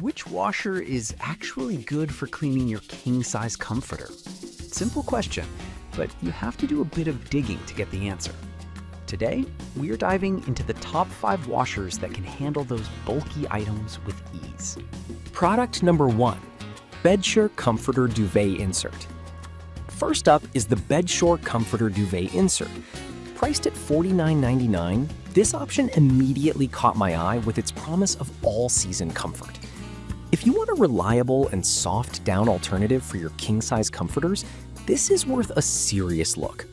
Which washer is actually good for cleaning your king-size comforter? Simple question, but you have to do a bit of digging to get the answer. Today, we are diving into the top 5 washers that can handle those bulky items with ease. Product number 1, Bedshore Comforter Duvet Insert. First up is the Bedshore Comforter Duvet Insert. Priced at $49.99, this option immediately caught my eye with its promise of all-season comfort. If you want a reliable and soft down alternative for your king-size comforters, this is worth a serious look.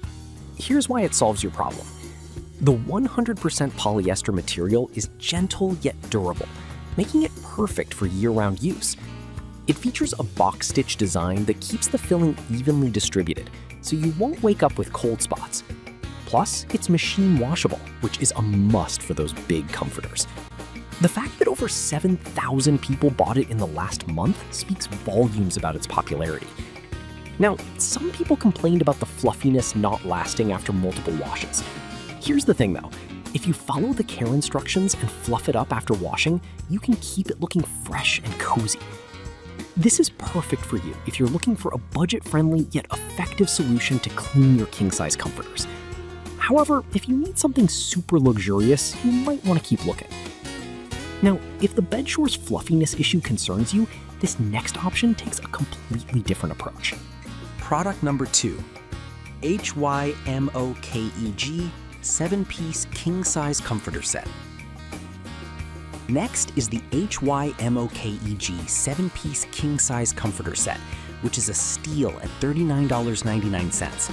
Here's why it solves your problem. The 100% polyester material is gentle yet durable, making it perfect for year-round use. It features a box stitch design that keeps the filling evenly distributed, so you won't wake up with cold spots. Plus, it's machine washable, which is a must for those big comforters. The fact that over 7,000 people bought it in the last month speaks volumes about its popularity. Now, some people complained about the fluffiness not lasting after multiple washes. Here's the thing though, if you follow the care instructions and fluff it up after washing, you can keep it looking fresh and cozy. This is perfect for you if you're looking for a budget-friendly yet effective solution to clean your king-size comforters. However, if you need something super luxurious, you might want to keep looking. Now, if the Bedshore's fluffiness issue concerns you, this next option takes a completely different approach. Product number 2, HYMOKEG 7-piece king-size comforter set. Next is the HYMOKEG 7-piece king-size comforter set, which is a steal at $39.99.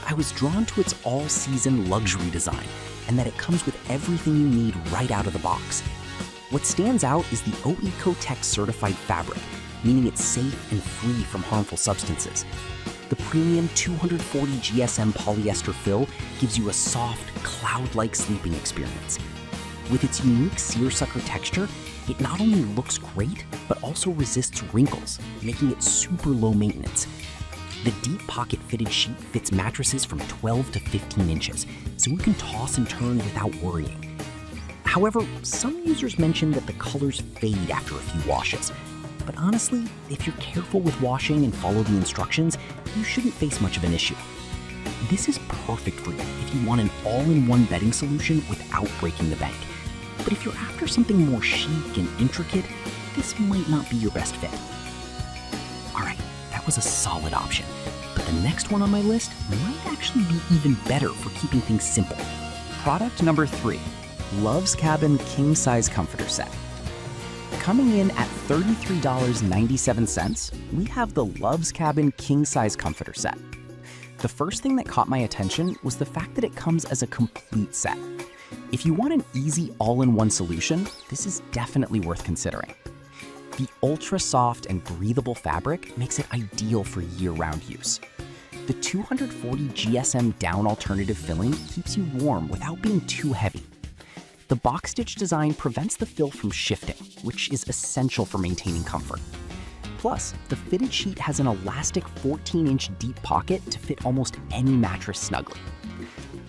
I was drawn to its all-season luxury design and that it comes with everything you need right out of the box. What stands out is the OECO-TEX certified fabric, meaning it's safe and free from harmful substances. The premium 240 GSM polyester fill gives you a soft, cloud-like sleeping experience. With its unique seersucker texture, it not only looks great, but also resists wrinkles, making it super low maintenance. The deep pocket fitted sheet fits mattresses from 12 to 15 inches, so you can toss and turn without worrying. However, some users mention that the colors fade after a few washes. But honestly, if you're careful with washing and follow the instructions, you shouldn't face much of an issue. This is perfect for you if you want an all-in-one bedding solution without breaking the bank. But if you're after something more chic and intricate, this might not be your best fit. Alright, that was a solid option. But the next one on my list might actually be even better for keeping things simple. Product number 3, Love's Cabin King-Size Comforter Set. Coming in at $33.97, we have the Love's Cabin King-Size Comforter Set. The first thing that caught my attention was the fact that it comes as a complete set. If you want an easy all-in-one solution, this is definitely worth considering. The ultra-soft and breathable fabric makes it ideal for year-round use. The 240 GSM down alternative filling keeps you warm without being too heavy. The box stitch design prevents the fill from shifting, which is essential for maintaining comfort. Plus, the fitted sheet has an elastic 14-inch deep pocket to fit almost any mattress snugly.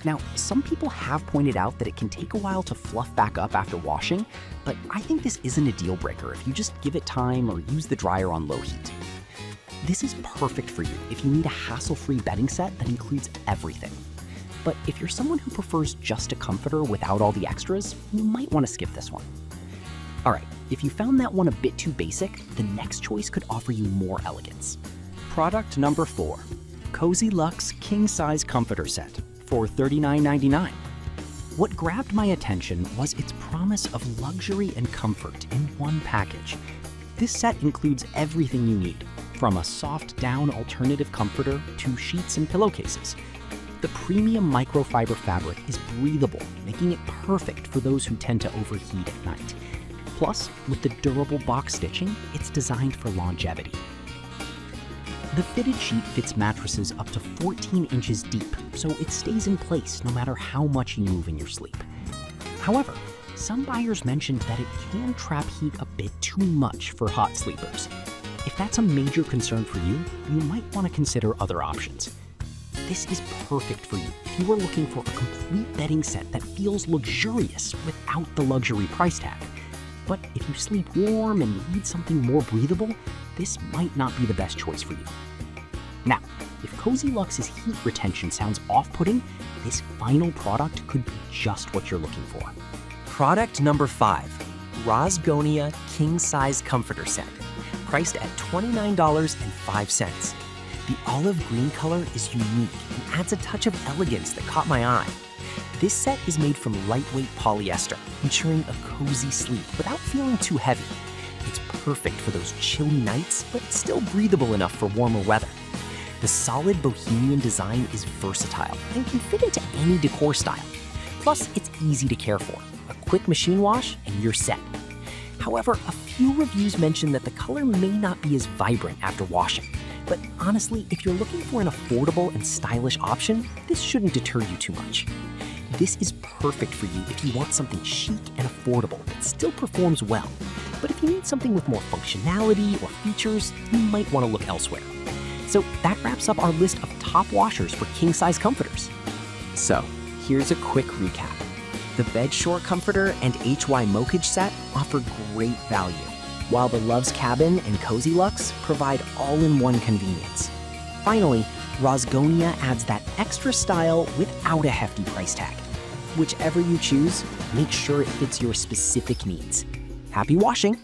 Now, some people have pointed out that it can take a while to fluff back up after washing, but I think this isn't a deal breaker if you just give it time or use the dryer on low heat. This is perfect for you if you need a hassle-free bedding set that includes everything. But if you're someone who prefers just a comforter without all the extras, you might want to skip this one. Alright, if you found that one a bit too basic, the next choice could offer you more elegance. Product number 4, Cozy Luxe King-Size Comforter Set for $39.99. What grabbed my attention was its promise of luxury and comfort in one package. This set includes everything you need, from a soft down alternative comforter to sheets and pillowcases. The premium microfiber fabric is breathable, making it perfect for those who tend to overheat at night. Plus, with the durable box stitching, it's designed for longevity. The fitted sheet fits mattresses up to 14 inches deep, so it stays in place no matter how much you move in your sleep. However, some buyers mentioned that it can trap heat a bit too much for hot sleepers. If that's a major concern for you, you might want to consider other options. This is perfect for you if you are looking for a complete bedding set that feels luxurious without the luxury price tag. But if you sleep warm and need something more breathable, this might not be the best choice for you. Now, if Cozy Luxe's heat retention sounds off-putting, this final product could be just what you're looking for. Product number 5, Rosgonia King Size Comforter Set, priced at $29.05. The olive green color is unique and adds a touch of elegance that caught my eye. This set is made from lightweight polyester, ensuring a cozy sleep without feeling too heavy. It's perfect for those chilly nights, but still breathable enough for warmer weather. The solid bohemian design is versatile and can fit into any decor style. Plus, it's easy to care for. A quick machine wash and you're set. However, a few reviews mention that the color may not be as vibrant after washing. But honestly, if you're looking for an affordable and stylish option, this shouldn't deter you too much. This is perfect for you if you want something chic and affordable that still performs well. But if you need something with more functionality or features, you might want to look elsewhere. So that wraps up our list of top washers for king-size comforters. So, here's a quick recap. The Bedshore Comforter and HY Mokage set offer great value, while the Love's Cabin and Cozy Luxe provide all-in-one convenience. Finally, Rosgonia adds that extra style without a hefty price tag. Whichever you choose, make sure it fits your specific needs. Happy washing!